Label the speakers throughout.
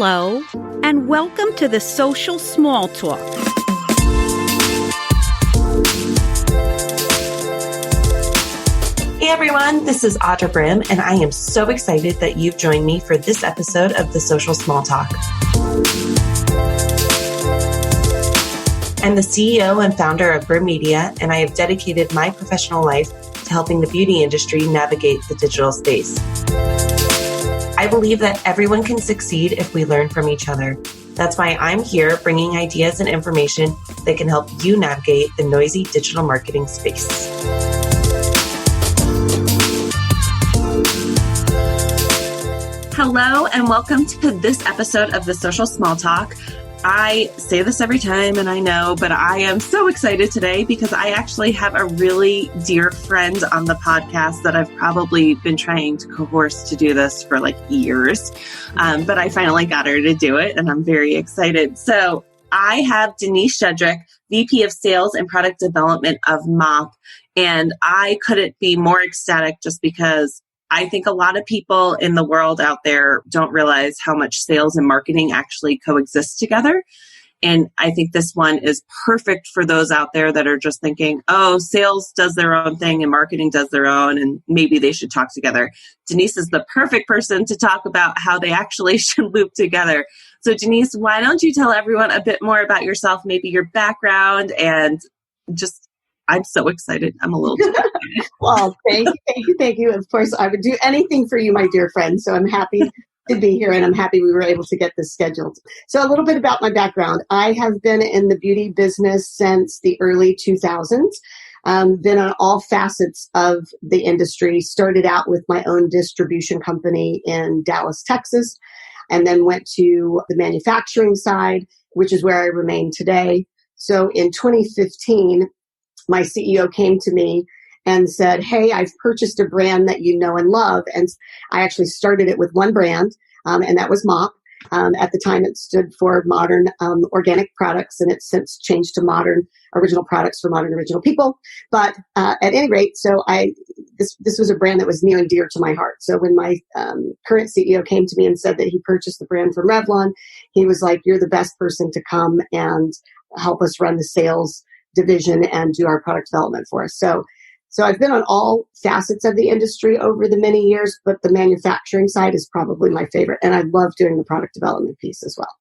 Speaker 1: Hello, and welcome to the Social Small Talk.
Speaker 2: Hey everyone, this is Audra Brim, and I am so excited that you've joined me for this episode of the Social Small Talk. I'm the CEO and founder of Brim Media, and I have dedicated my professional life to helping the beauty industry navigate the digital space. I believe that everyone can succeed if we learn from each other. That's why I'm here bringing ideas and information that can help you navigate the noisy digital marketing space. Hello, and welcome to this episode of the Social Small Talk. I say this every time, and I know, but I am so excited today because I actually have a really dear friend on the podcast that I've probably been trying to coerce to do this for like years. But I finally got her to do it, and I'm very excited. So I have Denise Shedrick, VP of Sales and Product Development of MOP, and I couldn't be more ecstatic just because I think a lot of people in the world out there don't realize how much sales and marketing actually coexist together. And I think this one is perfect for those out there that are just thinking, oh, sales does their own thing and marketing does their own, and maybe they should talk together. Denise is the perfect person to talk about how they actually should loop together. So Denise, why don't you tell everyone a bit more about yourself, maybe your background, and just I'm so excited. I'm a little too excited.
Speaker 3: Well, thank you. Of course, I would do anything for you, my dear friend. So I'm happy to be here, and I'm happy we were able to get this scheduled. So a little bit about my background. I have been in the beauty business since the early 2000s. Been on all facets of the industry. Started out with my own distribution company in Dallas, Texas, and then went to the manufacturing side, which is where I remain today. So in 2015, my CEO came to me and said, hey, I've purchased a brand that you know and love. And I actually started it with one brand, and that was MOP. At the time, it stood for Modern Organic Products, and it's since changed to Modern Original Products for Modern Original People. But at any rate, so this was a brand that was near and dear to my heart. So when my current CEO came to me and said that he purchased the brand from Revlon, he was like, you're the best person to come and help us run the sales division and do our product development for us. So I've been on all facets of the industry over the many years, but the manufacturing side is probably my favorite. And I love doing the product development piece as well.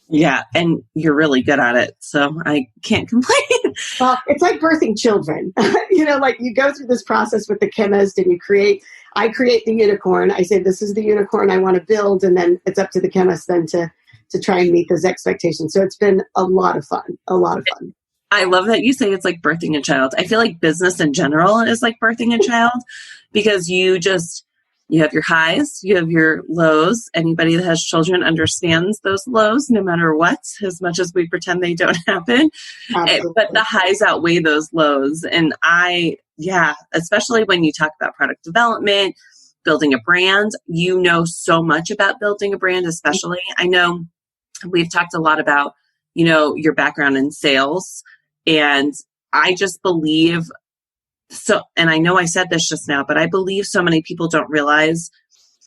Speaker 2: Yeah, and you're really good at it, so I can't complain.
Speaker 3: Well, it's like birthing children. Like you go through this process with the chemist and I create the unicorn. I say, this is the unicorn I want to build. And then it's up to the chemist then to try and meet those expectations. So it's been a lot of fun.
Speaker 2: I love that you say it's like birthing a child. I feel like business in general is like birthing a child because you have your highs, you have your lows. Anybody that has children understands those lows no matter what, as much as we pretend they don't happen.
Speaker 3: Absolutely.
Speaker 2: But the highs outweigh those lows. And especially when you talk about product development, building a brand, you know so much about building a brand, especially. I know we've talked a lot about, your background in sales. And I just believe so, and I know I said this just now, but I believe so many people don't realize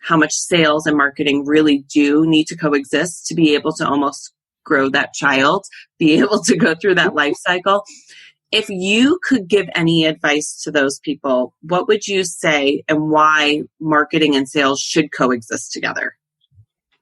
Speaker 2: how much sales and marketing really do need to coexist to be able to almost grow that child, be able to go through that life cycle. If you could give any advice to those people, what would you say and why marketing and sales should coexist together?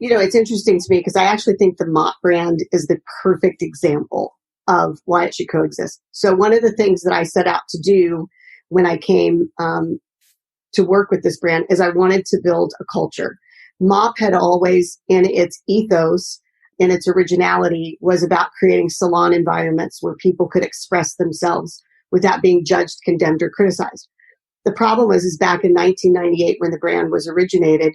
Speaker 3: It's interesting to me because I actually think the MOP brand is the perfect example of why it should coexist. So one of the things that I set out to do when I came to work with this brand is I wanted to build a culture. MOP had always, in its ethos, in its originality, was about creating salon environments where people could express themselves without being judged, condemned, or criticized. The problem is back in 1998 when the brand was originated,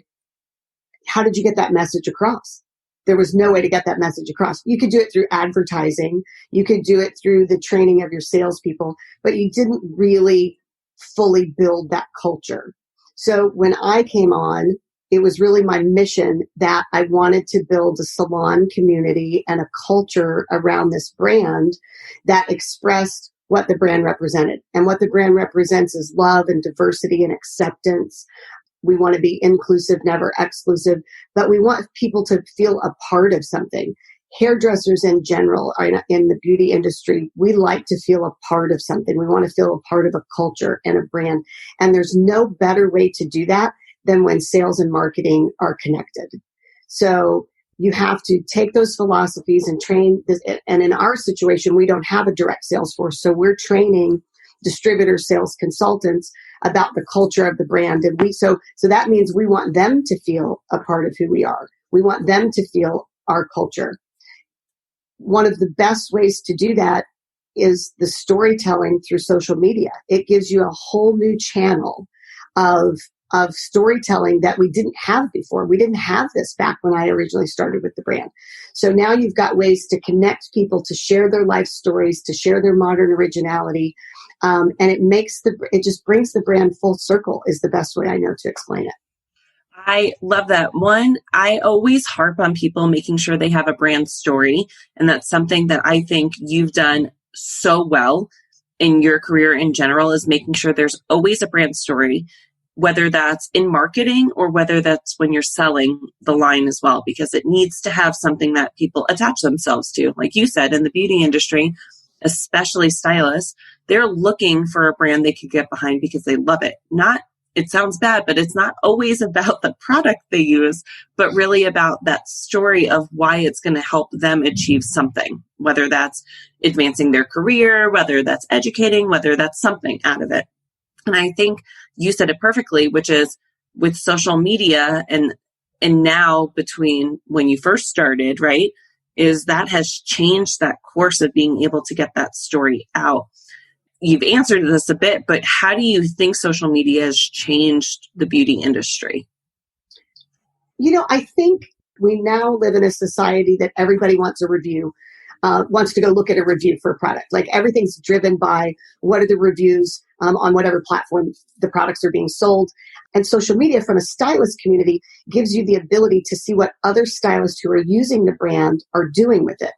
Speaker 3: how did you get that message across? There was no way to get that message across. You could do it through advertising. You could do it through the training of your salespeople, but you didn't really fully build that culture. So when I came on, it was really my mission that I wanted to build a salon community and a culture around this brand that expressed what the brand represented. And what the brand represents is love and diversity and acceptance, We want to be inclusive, never exclusive, but we want people to feel a part of something. Hairdressers in general are in the beauty industry. We like to feel a part of something. We want to feel a part of a culture and a brand. And there's no better way to do that than when sales and marketing are connected. So you have to take those philosophies and train this. And in our situation, we don't have a direct sales force. So we're training distributors, sales consultants about the culture of the brand. And so that means we want them to feel a part of who we are. We want them to feel our culture. One of the best ways to do that is the storytelling through social media. It gives you a whole new channel of storytelling that we didn't have before. We didn't have this back when I originally started with the brand. So now you've got ways to connect people, to share their life stories, to share their modern originality. And it just brings the brand full circle is the best way I know to explain it.
Speaker 2: I love that. One, I always harp on people making sure they have a brand story. And that's something that I think you've done so well in your career in general, is making sure there's always a brand story, whether that's in marketing or whether that's when you're selling the line as well, because it needs to have something that people attach themselves to. Like you said, in the beauty industry, especially stylists, they're looking for a brand they could get behind because they love it. It sounds bad, but it's not always about the product they use, but really about that story of why it's going to help them achieve something, whether that's advancing their career, whether that's educating, whether that's something out of it. And I think you said it perfectly, which is with social media and now between when you first started, right, is that has changed that course of being able to get that story out. You've answered this a bit, but how do you think social media has changed the beauty industry?
Speaker 3: I think we now live in a society that everybody wants a review, wants to go look at a review for a product. Like everything's driven by what are the reviews on whatever platform the products are being sold. And social media from a stylist community gives you the ability to see what other stylists who are using the brand are doing with it.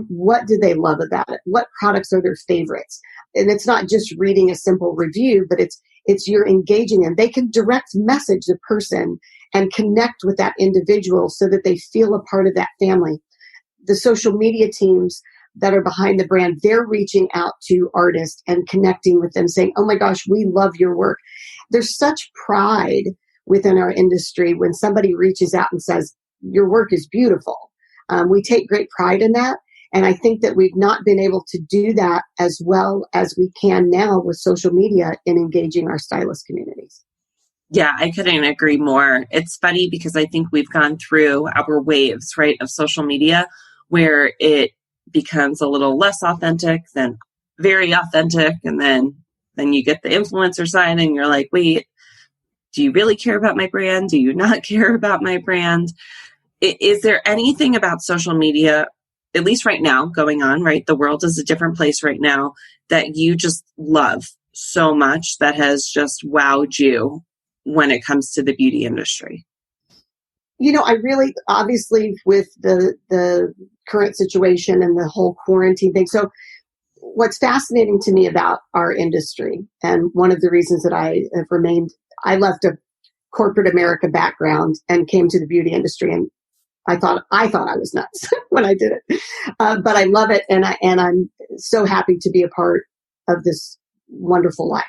Speaker 3: What do they love about it? What products are their favorites? And it's not just reading a simple review, but it's you're engaging them. They can direct message the person and connect with that individual so that they feel a part of that family. The social media teams that are behind the brand, they're reaching out to artists and connecting with them, saying, oh my gosh, we love your work. There's such pride within our industry when somebody reaches out and says, your work is beautiful. We take great pride in that. And I think that we've not been able to do that as well as we can now with social media in engaging our stylist communities.
Speaker 2: Yeah, I couldn't agree more. It's funny because I think we've gone through our waves, right, of social media where it becomes a little less authentic, then very authentic. And then you get the influencer side and you're like, wait, do you really care about my brand? Do you not care about my brand? Is there anything about social media, at least right now, going on, right? The world is a different place right now that you just love so much that has just wowed you when it comes to the beauty industry?
Speaker 3: I really, obviously with the current situation and the whole quarantine thing. So what's fascinating to me about our industry, and one of the reasons that I have remained, I left a corporate America background and came to the beauty industry, and I thought I was nuts when I did it, but I love it, and I'm so happy to be a part of this wonderful life.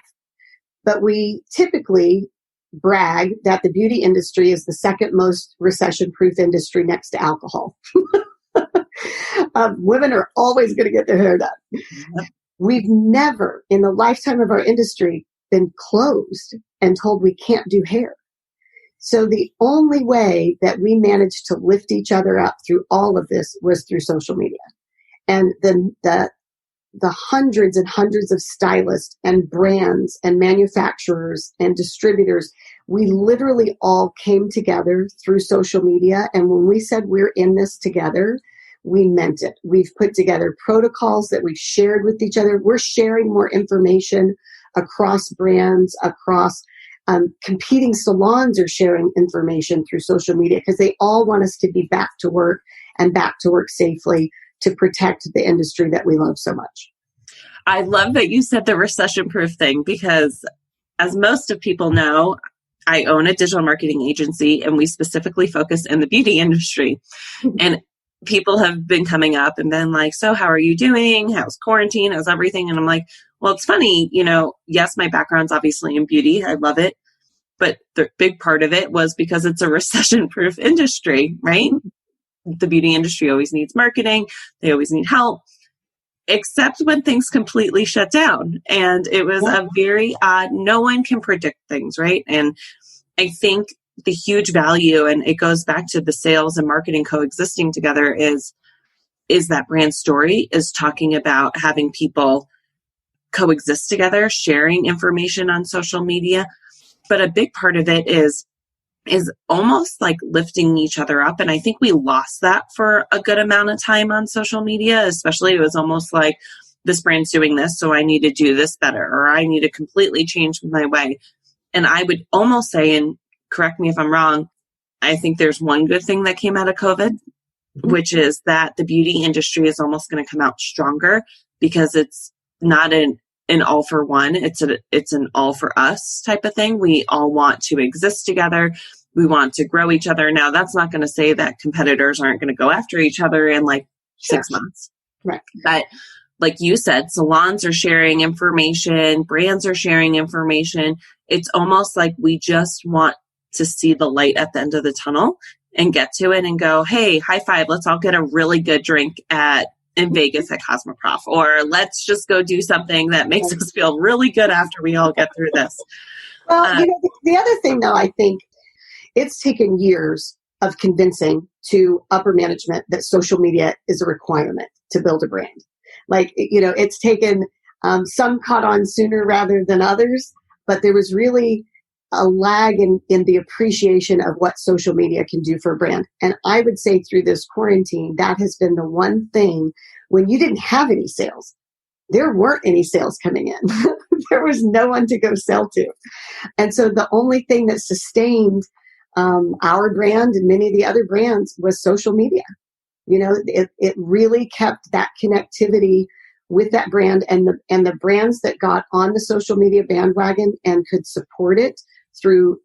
Speaker 3: But we typically brag that the beauty industry is the second most recession-proof industry next to alcohol. Women are always going to get their hair done. Yep. We've never, in the lifetime of our industry, been closed and told we can't do hair. So the only way that we managed to lift each other up through all of this was through social media. And the hundreds and hundreds of stylists and brands and manufacturers and distributors, we literally all came together through social media. And when we said we're in this together, we meant it. We've put together protocols that we've shared with each other. We're sharing more information across brands, across competing salons are sharing information through social media because they all want us to be back to work and back to work safely to protect the industry that we love so much.
Speaker 2: I love that you said the recession-proof thing because as most of people know, I own a digital marketing agency, and we specifically focus in the beauty industry. And people have been coming up and been like, so how are you doing? How's quarantine? How's everything? And I'm like, well, it's funny, yes, my background's obviously in beauty. I love it. But the big part of it was because it's a recession-proof industry, right? The beauty industry always needs marketing. They always need help, except when things completely shut down. And it was a very odd, no one can predict things, right? And I think the huge value, and it goes back to the sales and marketing coexisting together, is that brand story, is talking about having people coexist together, sharing information on social media. But a big part of it is almost like lifting each other up. And I think we lost that for a good amount of time on social media, especially. It was almost like, this brand's doing this, so I need to do this better, or I need to completely change my way. And I would almost say, and correct me if I'm wrong, I think there's one good thing that came out of COVID, which is that the beauty industry is almost going to come out stronger, because it's not an all for one. It's an all for us type of thing. We all want to exist together. We want to grow each other. Now, that's not going to say that competitors aren't going to go after each other in like 6 months.
Speaker 3: Right.
Speaker 2: But like you said, salons are sharing information, brands are sharing information. It's almost like we just want to see the light at the end of the tunnel and get to it and go, hey, high five, let's all get a really good drink in Vegas at Cosmoprof, or let's just go do something that makes us feel really good after we all get through this.
Speaker 3: Well, the other thing, though, I think it's taken years of convincing to upper management that social media is a requirement to build a brand. Like, it's taken, some caught on sooner rather than others, but there was really a lag in the appreciation of what social media can do for a brand. And I would say through this quarantine, that has been the one thing. When you didn't have any sales, there weren't any sales coming in. There was no one to go sell to. And so the only thing that sustained our brand and many of the other brands was social media. It really kept that connectivity with that brand, and the brands that got on the social media bandwagon and could support it through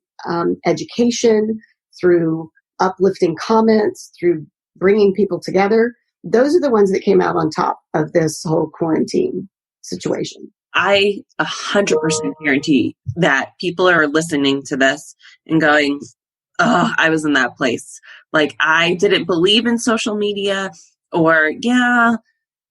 Speaker 3: education, through uplifting comments, through bringing people together. Those are the ones that came out on top of this whole quarantine situation.
Speaker 2: I 100% guarantee that people are listening to this and going, oh, I was in that place. Like, I didn't believe in social media, or yeah,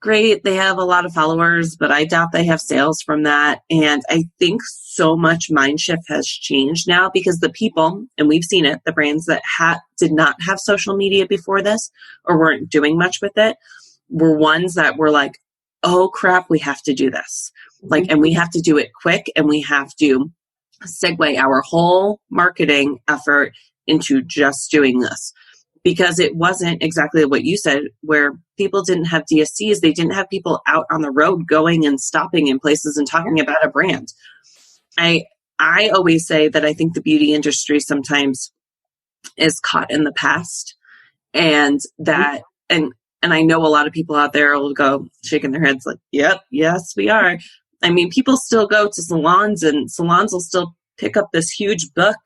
Speaker 2: great, they have a lot of followers, but I doubt they have sales from that. And I think so much mind shift has changed now, because the people, and we've seen it, the brands that did not have social media before this, or weren't doing much with it, were ones that were like, oh crap, we have to do this. Like, and we have to do it quick, and we have to segue our whole marketing effort into just doing this. Because it wasn't exactly what you said, where people didn't have DSCs. They didn't have people out on the road going and stopping in places and talking about a brand. I always say that I think the beauty industry sometimes is caught in the past, and that, and I know a lot of people out there will go shaking their heads like, yep, yes, we are. I mean, people still go to salons, and salons will still pick up this huge book.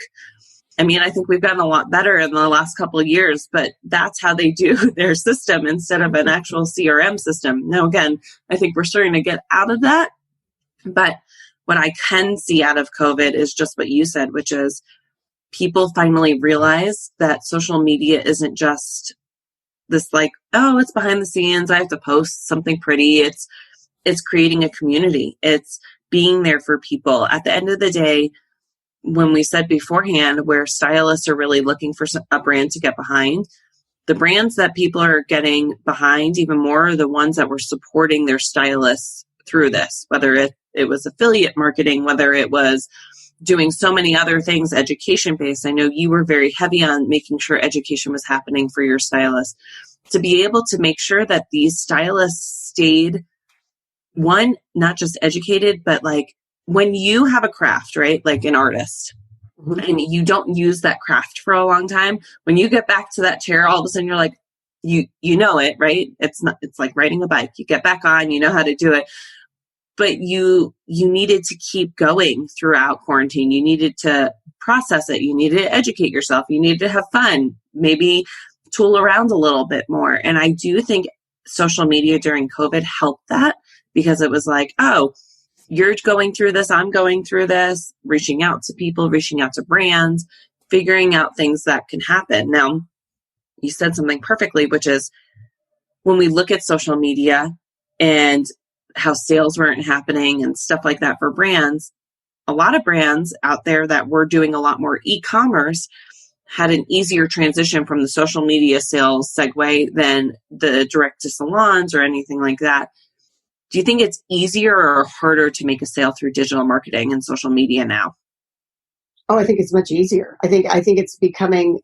Speaker 2: I mean, I think we've gotten a lot better in the last couple of years, but that's how they do their system instead of an actual CRM system. Now, again, I think we're starting to get out of that. But what I can see out of COVID is just what you said, which is people finally realize that social media isn't just this like, oh, it's behind the scenes, I have to post something pretty. It's creating a community. It's being there for people. At the end of the day, when we said beforehand, where stylists are really looking for a brand to get behind, the brands that people are getting behind even more are the ones that were supporting their stylists through this, whether it was affiliate marketing, whether it was doing so many other things, education-based. I know you were very heavy on making sure education was happening for your stylists. To be able to make sure that these stylists stayed, one, not just educated, but like, when you have a craft, right, like an artist, and you don't use that craft for a long time, when you get back to that chair, all of a sudden you're like, you know it, right? It's like riding a bike. You get back on, you know how to do it. But you needed to keep going throughout quarantine. You needed to process it. You need to educate yourself. You need to have fun, maybe tool around a little bit more. And I do think social media during COVID helped that, because it was like, oh, you're going through this, I'm going through this, reaching out to people, reaching out to brands, figuring out things that can happen. Now, you said something perfectly, which is when we look at social media and how sales weren't happening and stuff like that for brands, a lot of brands out there that were doing a lot more e-commerce had an easier transition from the social media sales segue than the direct to salons or anything like that. Do you think it's easier or harder to make a sale through digital marketing and social media now?
Speaker 3: Oh, I think it's much easier. I think it's becoming.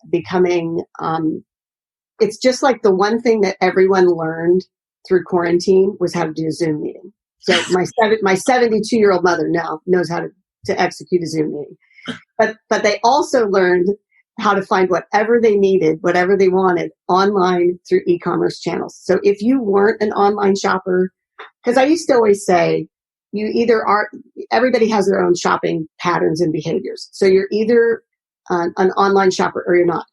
Speaker 3: It's just like the one thing that everyone learned through quarantine was how to do a Zoom meeting. So my 72-year-old mother now knows how to execute a Zoom meeting. But they also learned how to find whatever they needed, whatever they wanted online through e-commerce channels. So if you weren't an online shopper, because I used to always say, you either are, everybody has their own shopping patterns and behaviors. So you're either an online shopper or you're not.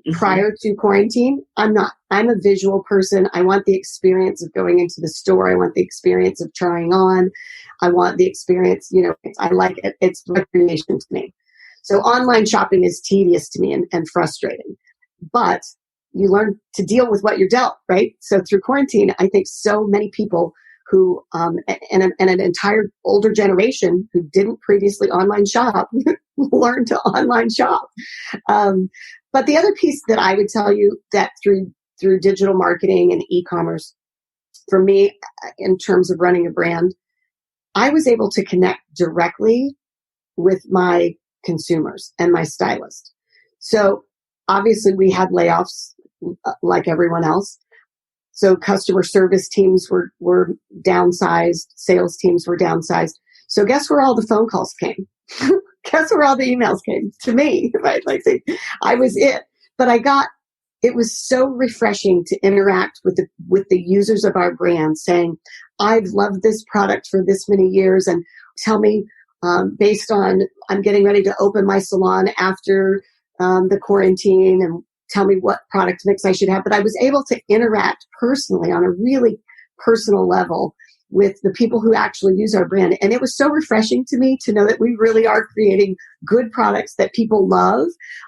Speaker 3: Mm-hmm. Prior to quarantine, I'm not. I'm a visual person. I want the experience of going into the store. I want the experience of trying on. I want the experience, I like it. It's recreation to me. So online shopping is tedious to me and frustrating. But you learn to deal with what you're dealt, right? So through quarantine, I think so many people who, and an entire older generation who didn't previously online shop, learned to online shop. But the other piece that I would tell you that through digital marketing and e-commerce, for me, in terms of running a brand, I was able to connect directly with my consumers and my stylists. So obviously we had layoffs like everyone else. So customer service teams were downsized, sales teams were downsized. So guess where all the phone calls came? Guess where all the emails came? To me, right? Like I was it. But it was so refreshing to interact with the users of our brand saying, I've loved this product for this many years, and tell me, based on, I'm getting ready to open my salon after the quarantine, and tell me what product mix I should have. But I was able to interact personally on a really personal level with the people who actually use our brand. And it was so refreshing to me to know that we really are creating good products that people love,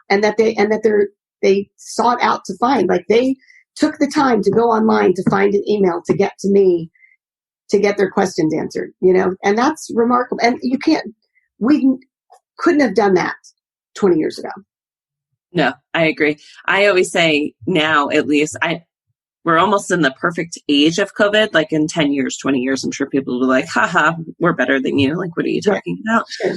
Speaker 3: and that they sought out to find. Like they took the time to go online to find an email to get to me to get their questions answered, and that's remarkable. And we couldn't have done that 20 years ago.
Speaker 2: No, I agree. I always say now, at least, we're almost in the perfect age of COVID. Like in 10 years, 20 years, I'm sure people will be like, haha, we're better than you. Like, what are you talking about? Sure.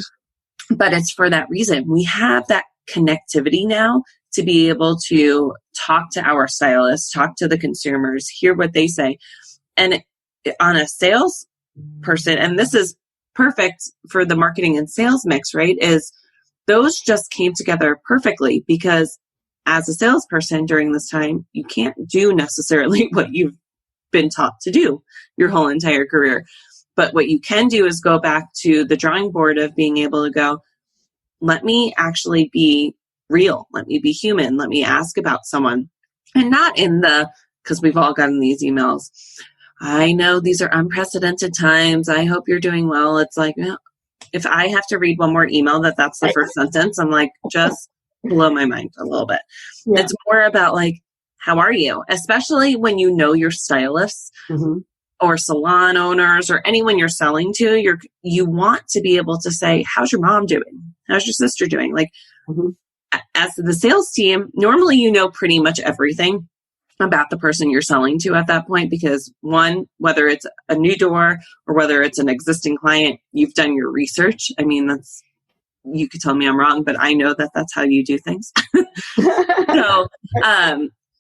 Speaker 2: But it's for that reason. We have that connectivity now to be able to talk to our stylists, talk to the consumers, hear what they say. And on a sales person, and this is perfect for the marketing and sales mix, right? Is those just came together perfectly, because as a salesperson during this time, you can't do necessarily what you've been taught to do your whole entire career. But what you can do is go back to the drawing board of being able to go, let me actually be real. Let me be human. Let me ask about someone. And not because we've all gotten these emails. I know these are unprecedented times. I hope you're doing well. It's like, if I have to read one more email that's the first sentence, I'm like, just blow my mind a little bit. Yeah. It's more about like, how are you? Especially when you know your stylists or salon owners or anyone you're selling to, you want to be able to say, how's your mom doing? How's your sister doing? Like, as the sales team, normally you know pretty much everything about the person you're selling to at that point, because one, whether it's a new door or whether it's an existing client, you've done your research. I mean, you could tell me I'm wrong, but I know that's how you do things. So,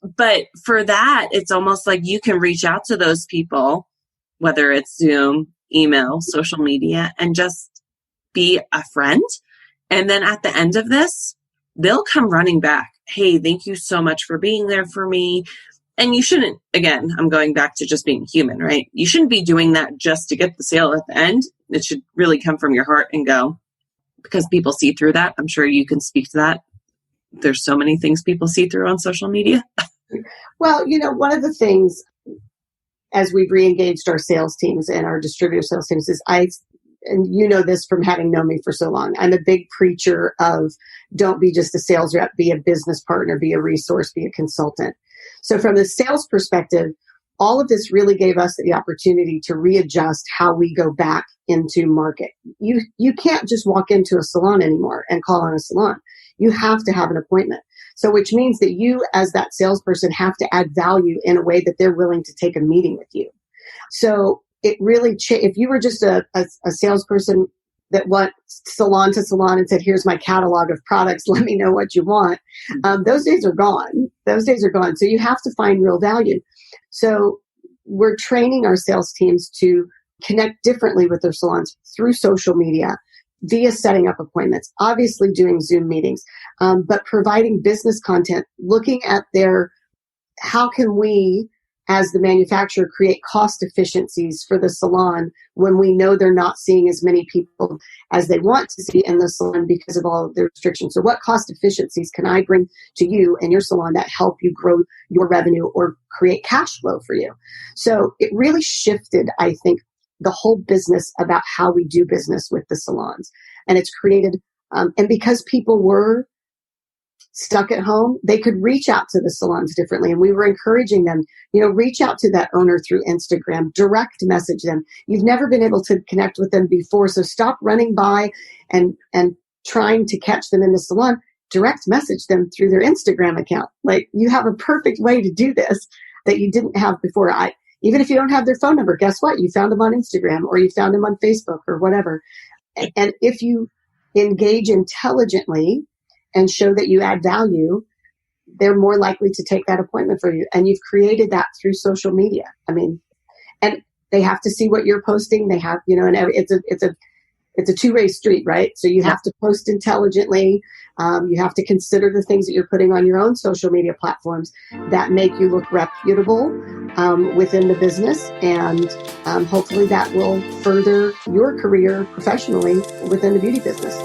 Speaker 2: but for that, it's almost like you can reach out to those people, whether it's Zoom, email, social media, and just be a friend. And then at the end of this, they'll come running back. Hey, thank you so much for being there for me. And you shouldn't, again, I'm going back to just being human, right? You shouldn't be doing that just to get the sale at the end. It should really come from your heart and go, because people see through that. I'm sure you can speak to that. There's so many things people see through on social media.
Speaker 3: Well, one of the things as we've re-engaged our sales teams and our distributor sales teams is and you know this from having known me for so long, I'm a big preacher of don't be just a sales rep, be a business partner, be a resource, be a consultant. So from the sales perspective, all of this really gave us the opportunity to readjust how we go back into market. You can't just walk into a salon anymore and call on a salon. You have to have an appointment. So which means that you as that salesperson have to add value in a way that they're willing to take a meeting with you. So it really, if you were just a salesperson that went salon to salon and said, here's my catalog of products, let me know what you want. Those days are gone. So you have to find real value. So we're training our sales teams to connect differently with their salons through social media, via setting up appointments, obviously doing Zoom meetings, but providing business content, looking at how can we, as the manufacturer, create cost efficiencies for the salon when we know they're not seeing as many people as they want to see in the salon because of all of the restrictions. So what cost efficiencies can I bring to you and your salon that help you grow your revenue or create cash flow for you? So it really shifted, I think, the whole business about how we do business with the salons. And it's created, and because people were stuck at home, they could reach out to the salons differently. And we were encouraging them, reach out to that owner through Instagram, direct message them. You've never been able to connect with them before. So stop running by and trying to catch them in the salon. Direct message them through their Instagram account. Like, you have a perfect way to do this that you didn't have before. Even if you don't have their phone number, guess what? You found them on Instagram or you found them on Facebook or whatever. And if you engage intelligently and show that you add value, they're more likely to take that appointment for you. And you've created that through social media. And they have to see what you're posting. They have, and it's a two-way street, right? So you have to post intelligently. You have to consider the things that you're putting on your own social media platforms that make you look reputable within the business. And hopefully that will further your career professionally within the beauty business.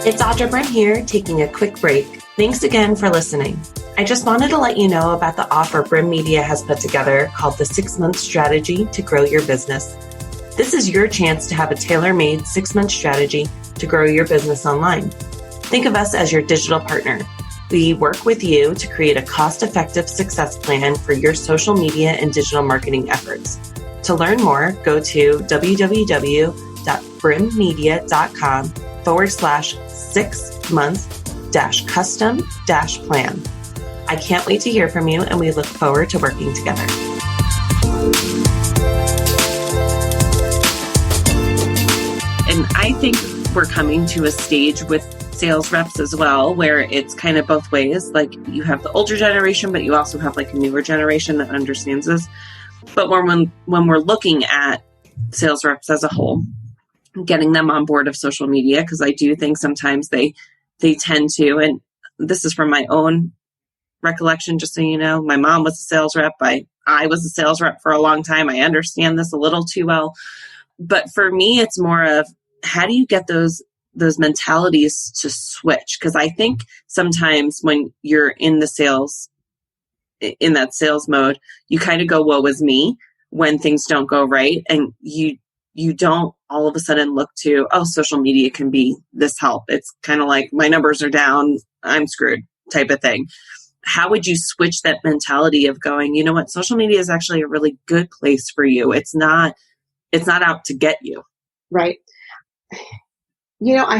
Speaker 2: It's Audra Brim here, taking a quick break. Thanks again for listening. I just wanted to let you know about the offer Brim Media has put together called the 6-Month Strategy to Grow Your Business. This is your chance to have a tailor-made 6-month strategy to grow your business online. Think of us as your digital partner. We work with you to create a cost-effective success plan for your social media and digital marketing efforts. To learn more, go to www.brimmedia.com/6-month-custom-plan. I can't wait to hear from you, and we look forward to working together. And I think we're coming to a stage with sales reps as well, where it's kind of both ways. Like, you have the older generation, but you also have like a newer generation that understands this. But when we're looking at sales reps as a whole, getting them on board of social media, because I do think sometimes they tend to, and this is from my own recollection, just so you know, my mom was a sales rep. I was a sales rep for a long time. I understand this a little too well. But for me, it's more of, how do you get those mentalities to switch? Because I think sometimes when you're in that sales mode, you kind of go, woe is me, when things don't go right. And you don't all of a sudden look to, social media can be this help. It's kind of like, my numbers are down, I'm screwed type of thing. How would you switch that mentality of going, you know what, social media is actually a really good place for you. It's not out to get you.
Speaker 3: Right. I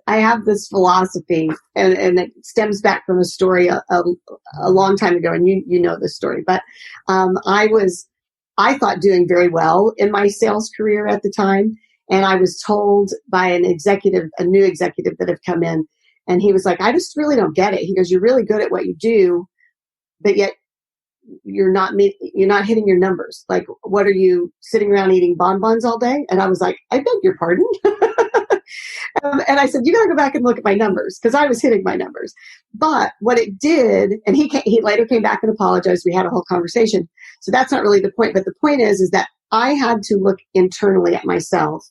Speaker 3: have this philosophy, and it stems back from a story a long time ago, and you know this story. But I thought doing very well in my sales career at the time, and I was told by a new executive that had come in, and he was like, I just really don't get it. He goes, you're really good at what you do, but yet you're not hitting your numbers. Like, what are you sitting around eating bonbons all day? And I was like, I beg your pardon. And I said, you got to go back and look at my numbers, because I was hitting my numbers. But what it did, and he later came back and apologized. We had a whole conversation. So that's not really the point. But the point is that I had to look internally at myself.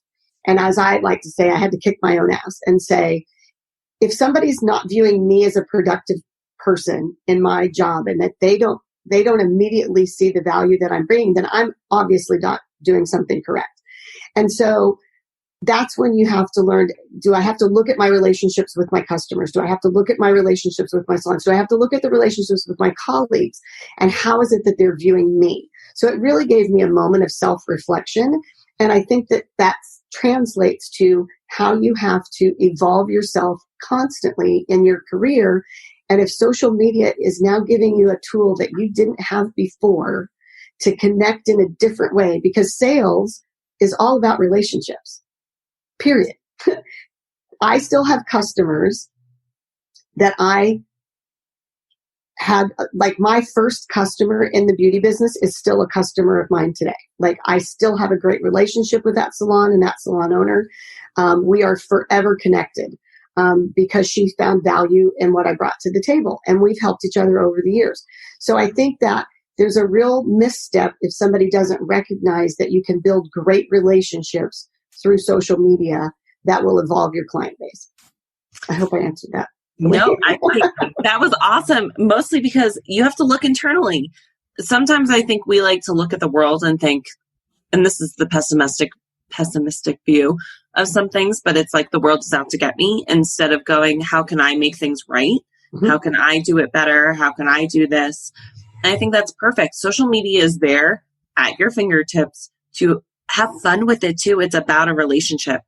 Speaker 3: And as I like to say, I had to kick my own ass and say, if somebody's not viewing me as a productive person in my job and that they don't immediately see the value that I'm bringing, then I'm obviously not doing something correct. And so that's when you have to learn, do I have to look at my relationships with my customers? Do I have to look at my relationships with my salons? Do I have to look at the relationships with my colleagues? And how is it that they're viewing me? So it really gave me a moment of self-reflection. And I think that translates to how you have to evolve yourself constantly in your career. And if social media is now giving you a tool that you didn't have before to connect in a different way, because sales is all about relationships, period. I still have customers that I had, like my first customer in the beauty business is still a customer of mine today. Like I still have a great relationship with that salon and that salon owner. We are forever connected because she found value in what I brought to the table, and we've helped each other over the years. So I think that there's a real misstep if somebody doesn't recognize that you can build great relationships through social media that will evolve your client base. I hope I answered that.
Speaker 2: No, that was awesome. Mostly because you have to look internally. Sometimes I think we like to look at the world and think, and this is the pessimistic view of some things, but it's like the world is out to get me, instead of going, how can I make things right? Mm-hmm. How can I do it better? How can I do this? And I think that's perfect. Social media is there at your fingertips to have fun with it too. It's about a relationship.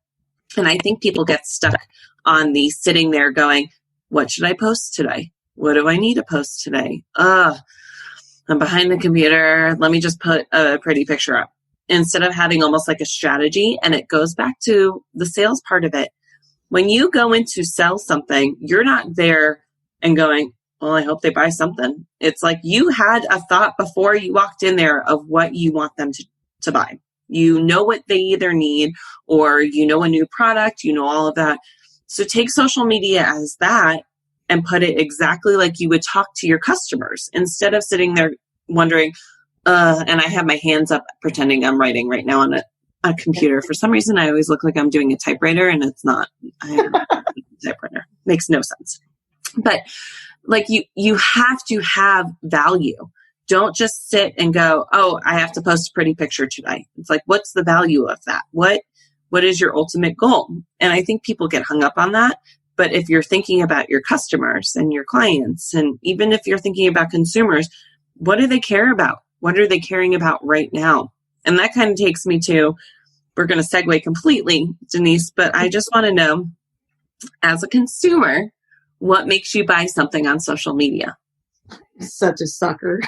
Speaker 2: And I think people get stuck on the sitting there going, what should I post today? What do I need to post today? I'm behind the computer. Let me just put a pretty picture up, instead of having almost like a strategy. And it goes back to the sales part of it. When you go in to sell something, you're not there and going, well, I hope they buy something. It's like you had a thought before you walked in there of what you want them to buy. You know what they either need, or you know a new product, you know all of that. So take social media as that and put it exactly like you would talk to your customers, instead of sitting there wondering, and I have my hands up pretending I'm writing right now on a computer. For some reason, I always look like I'm doing a typewriter, and it's not. I am a typewriter. Makes no sense. But like you have to have value. Don't just sit and go, oh, I have to post a pretty picture today. It's like, what's the value of that? What is your ultimate goal? And I think people get hung up on that. But if you're thinking about your customers and your clients, and even if you're thinking about consumers, what do they care about? What are they caring about right now? And that kind of takes me to, we're going to segue completely, Denise, but I just want to know, as a consumer, what makes you buy something on social media?
Speaker 3: Such a sucker.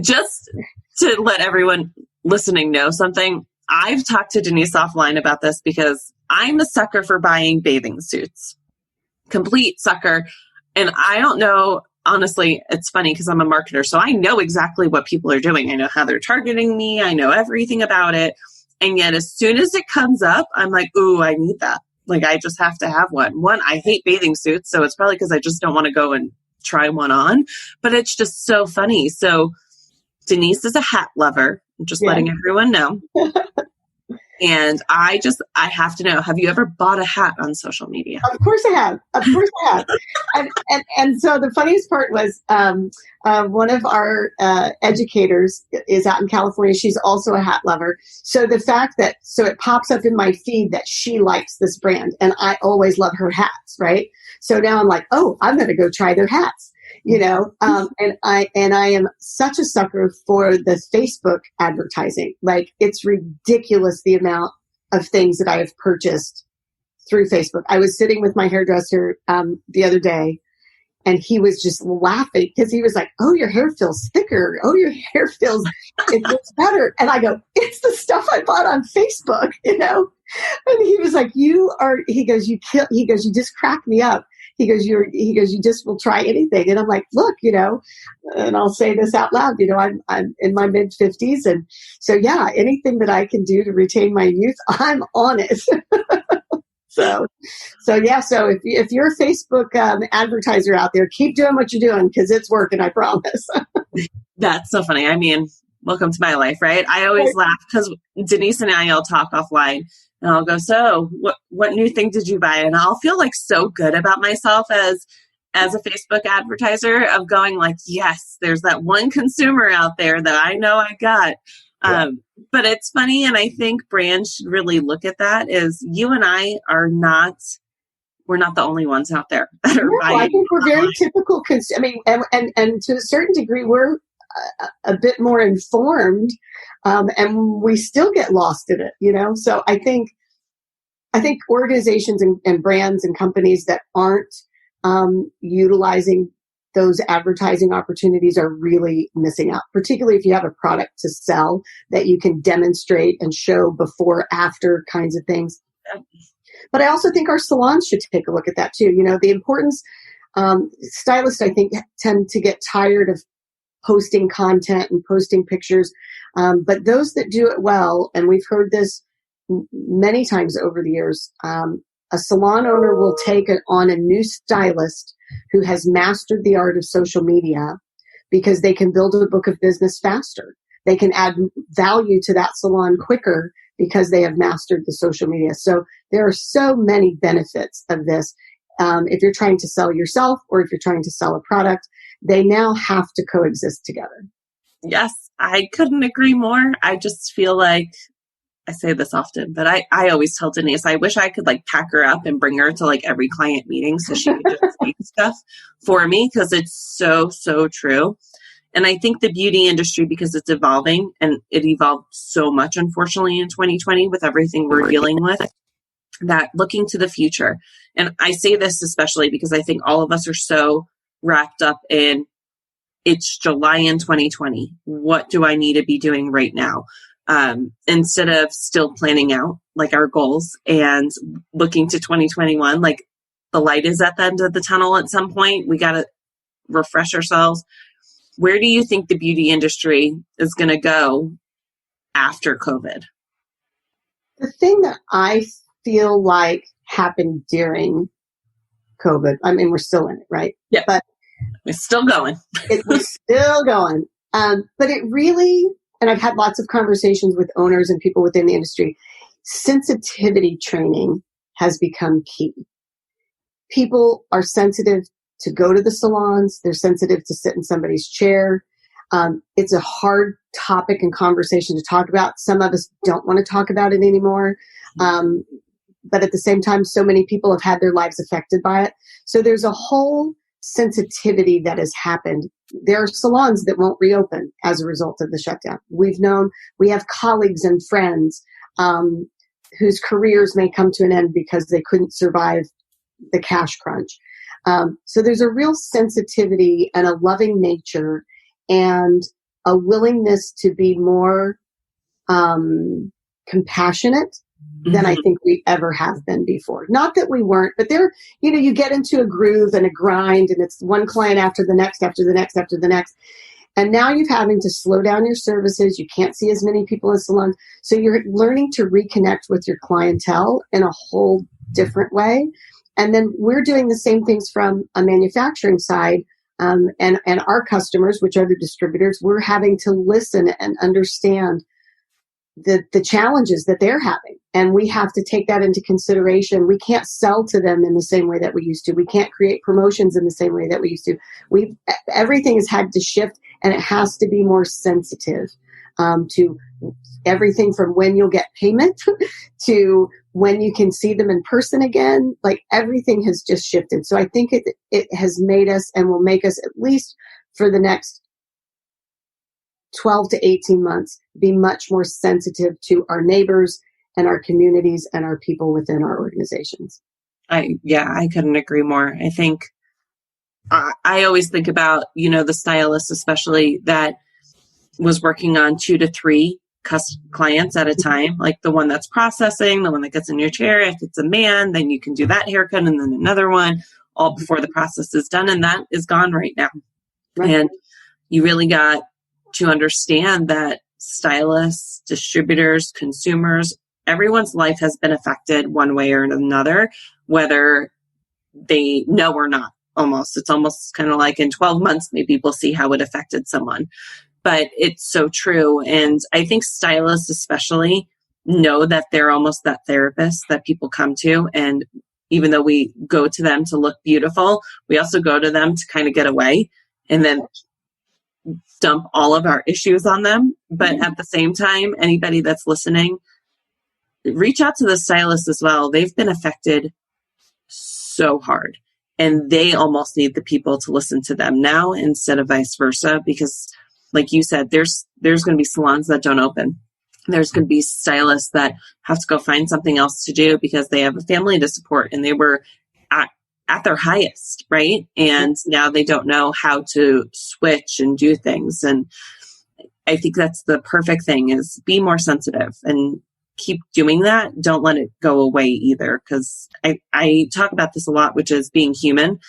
Speaker 2: Just to let everyone listening know something, I've talked to Denise offline about this because I'm a sucker for buying bathing suits. Complete sucker. And I don't know, honestly, it's funny because I'm a marketer, so I know exactly what people are doing. I know how they're targeting me. I know everything about it. And yet as soon as it comes up, I'm like, ooh, I need that. Like, I just have to have one. One, I hate bathing suits, so it's probably because I just don't want to go and try one on. But it's just so funny. So Denise is a hat lover. I'm just letting everyone know. And I have to know, have you ever bought a hat on social media?
Speaker 3: Of course I have. And so the funniest part was one of our educators is out in California. She's also a hat lover. So the fact that, so it pops up in my feed that she likes this brand, and I always love her hats, right? So now I'm like, oh, I'm going to go try their hats. You know, and I am such a sucker for the Facebook advertising. Like, it's ridiculous the amount of things that I have purchased through Facebook. I was sitting with my hairdresser the other day, and he was just laughing because he was like, "Oh, your hair feels thicker. Oh, your hair it looks better." And I go, "It's the stuff I bought on Facebook," you know. And he was like, "You just crack me up." He goes, you just will try anything. And I'm like, look, you know, and I'll say this out loud, you know, I'm in my mid 50s. And so, yeah, anything that I can do to retain my youth, I'm on it. So if you're a Facebook advertiser out there, keep doing what you're doing, because it's working, I promise.
Speaker 2: That's so funny. I mean, welcome to my life, right? I always laugh because Denise and I'll talk offline and I'll go, so what new thing did you buy? And I'll feel like so good about myself as a Facebook advertiser of going like, yes, there's that one consumer out there that I know I got. Yeah. But it's funny. And I think brands should really look at that is you and I we're not the only ones out there that are buying.
Speaker 3: I think we're very typical. And to a certain degree, we're a bit more informed, and we still get lost in it, So I think organizations and brands and companies that aren't utilizing those advertising opportunities are really missing out, particularly if you have a product to sell that you can demonstrate and show before, after kinds of things. But I also think our salons should take a look at that too. The importance, stylists, I think, tend to get tired of posting content and posting pictures. But those that do it well, and we've heard this many times over the years, a salon owner will take on a new stylist who has mastered the art of social media because they can build a book of business faster. They can add value to that salon quicker because they have mastered the social media. So there are so many benefits of this. If you're trying to sell yourself or if you're trying to sell a product, they now have to coexist together.
Speaker 2: Yes, I couldn't agree more. I just feel like, I say this often, but I always tell Denise, I wish I could like pack her up and bring her to like every client meeting so she could just say stuff for me because it's so, so true. And I think the beauty industry, because it's evolving and it evolved so much, unfortunately, in 2020 with everything we're dealing with, that looking to the future. And I say this especially because I think all of us are so wrapped up in it's July in 2020. What do I need to be doing right now? Instead of still planning out like our goals and looking to 2021, like the light is at the end of the tunnel at some point. We got to refresh ourselves. Where do you think the beauty industry is going to go after COVID?
Speaker 3: The thing that I feel like happened during COVID, I mean, we're still in it, right?
Speaker 2: Yeah,
Speaker 3: but
Speaker 2: it's still going.
Speaker 3: We're still going. But it really, and I've had lots of conversations with owners and people within the industry, sensitivity training has become key. People are sensitive to go to the salons. They're sensitive to sit in somebody's chair. It's a hard topic and conversation to talk about. Some of us don't want to talk about it anymore. But at the same time, so many people have had their lives affected by it. So there's a whole sensitivity that has happened. There are salons that won't reopen as a result of the shutdown. We have colleagues and friends whose careers may come to an end because they couldn't survive the cash crunch. So there's a real sensitivity and a loving nature and a willingness to be more compassionate than I think we ever have been before. Not that we weren't, but you get into a groove and a grind and it's one client after the next, after the next, after the next. And now you're having to slow down your services. You can't see as many people in salons. So you're learning to reconnect with your clientele in a whole different way. And then we're doing the same things from a manufacturing side. And our customers, which are the distributors, we're having to listen and understand the challenges that they're having. And we have to take that into consideration. We can't sell to them in the same way that we used to. We can't create promotions in the same way that we used to. Everything has had to shift, and it has to be more sensitive to everything from when you'll get payment to when you can see them in person again. Like everything has just shifted. So I think it has made us and will make us, at least for the next 12 to 18 months, be much more sensitive to our neighbors and our communities and our people within our organizations.
Speaker 2: I couldn't agree more. I think I always think about, the stylist, especially that was working on 2 to 3 clients at a time, like the one that's processing, the one that gets in your chair. If it's a man, then you can do that haircut and then another one all before the process is done. And that is gone right now. Right. And you really got to understand that stylists, distributors, consumers, everyone's life has been affected one way or another, whether they know or not. It's almost kind of like in 12 months, maybe we'll see how it affected someone. but it's so true. And I think stylists especially know that they're almost that therapist that people come to. And even though we go to them to look beautiful, we also go to them to kind of get away and then dump all of our issues on them. But at the same time, anybody that's listening, reach out to the stylist as well. They've been affected so hard, and they almost need the people to listen to them now instead of vice versa. Because like you said, there's going to be salons that don't open. There's going to be stylists that have to go find something else to do because they have a family to support and they were at their highest, right? And now they don't know how to switch and do things. And I think that's the perfect thing, is be more sensitive and keep doing that. Don't let it go away either. Because I talk about this a lot, which is being human,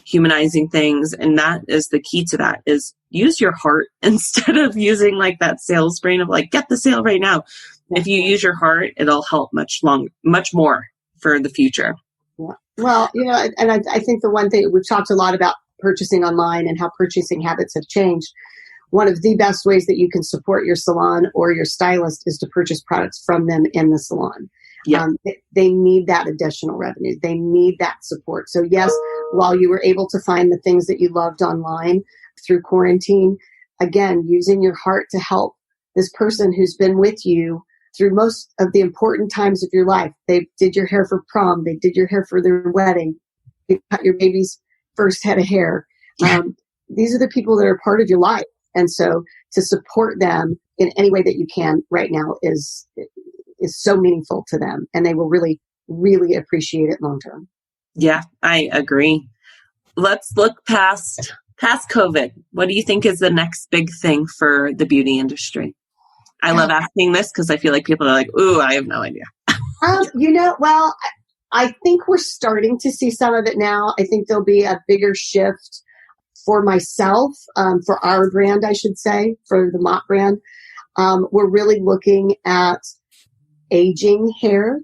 Speaker 2: humanizing things. And that is the key to that, is use your heart instead of using like that sales brain of like, get the sale right now. If you use your heart, it'll help much more for the future.
Speaker 3: Yeah. Well, and I think the one thing, we've talked a lot about purchasing online and how purchasing habits have changed. One of the best ways that you can support your salon or your stylist is to purchase products from them in the salon. Yeah. They need that additional revenue. They need that support. So yes, while you were able to find the things that you loved online through quarantine, again, using your heart to help this person who's been with you through most of the important times of your life. They did your hair for prom. They did your hair for their wedding. They cut your baby's first head of hair. These are the people that are part of your life. And so to support them in any way that you can right now is so meaningful to them. And they will really, really appreciate it long term. Yeah,
Speaker 2: I agree. Let's look past COVID. What do you think is the next big thing for the beauty industry? I love asking this because I feel like people are like, ooh, I have no idea.
Speaker 3: Well, I think we're starting to see some of it now. I think there'll be a bigger shift for myself, for our brand, I should say, for the Mott brand. We're really looking at aging hair.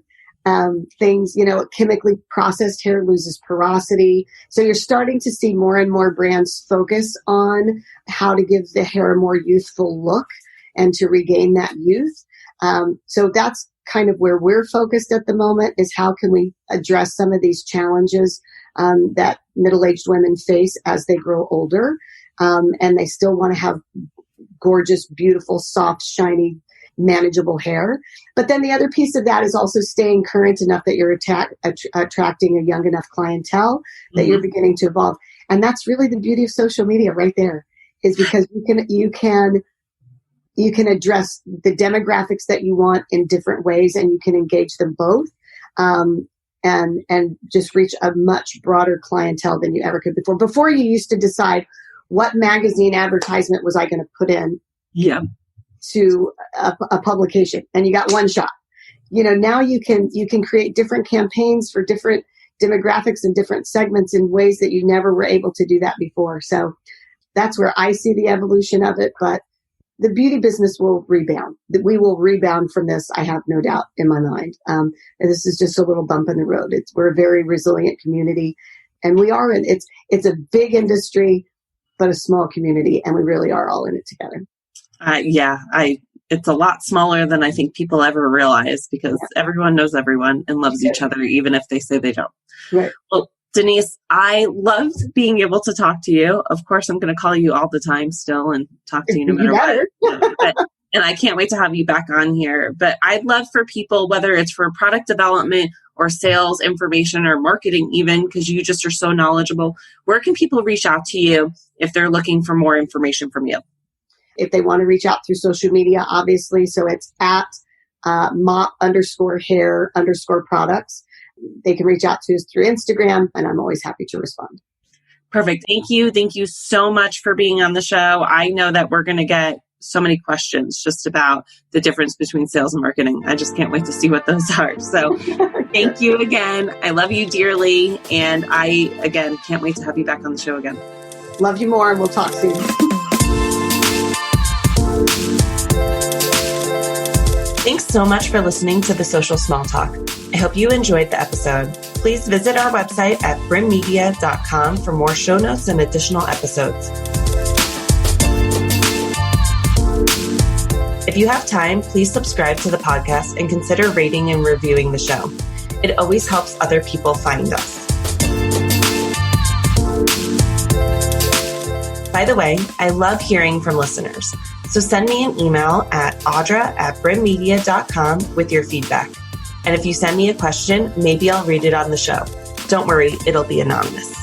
Speaker 3: Things, chemically processed hair loses porosity. So you're starting to see more and more brands focus on how to give the hair a more youthful look and to regain that youth. So that's kind of where we're focused at the moment, is how can we address some of these challenges that middle-aged women face as they grow older. And they still want to have gorgeous, beautiful, soft, shiny, manageable hair. But then the other piece of that is also staying current enough that you're attracting a young enough clientele that you're beginning to evolve. And that's really the beauty of social media right there, is because you can address the demographics that you want in different ways, and you can engage them both. And just reach a much broader clientele than you ever could before. Before, you used to decide what magazine advertisement was I going to put in to a publication, and you got one shot. Now you can create different campaigns for different demographics and different segments in ways that you never were able to do that before. So that's where I see the evolution of it. But the beauty business will rebound. We will rebound from this, I have no doubt in my mind. And this is just a little bump in the road. We're a very resilient community, and it's a big industry, but a small community, and we really are all in it together. It's a lot smaller than I think people ever realize, because everyone knows everyone and loves each other, even if they say they don't. Right. Well, Denise, I loved being able to talk to you. Of course, I'm going to call you all the time still and talk to you no matter what. And I can't wait to have you back on here. But I'd love for people, whether it's for product development or sales information or marketing even, because you just are so knowledgeable, where can people reach out to you if they're looking for more information from you? If they want to reach out through social media, obviously. So it's at Mott_hair_products. They can reach out to us through Instagram, and I'm always happy to respond. Perfect. Thank you. Thank you so much for being on the show. I know that we're going to get so many questions just about the difference between sales and marketing. I just can't wait to see what those are. So thank you again. I love you dearly. And I, again, can't wait to have you back on the show again. Love you more, and we'll talk soon. Thanks so much for listening to The Social Small Talk. I hope you enjoyed the episode. Please visit our website at brimmedia.com for more show notes and additional episodes.
Speaker 2: you have time, please subscribe to the podcast and consider rating and reviewing the show. It always helps other people find us. By the way, I love hearing from listeners. So send me an email at audra@brimmedia.com with your feedback. And if you send me a question, maybe I'll read it on the show. Don't worry, it'll be anonymous.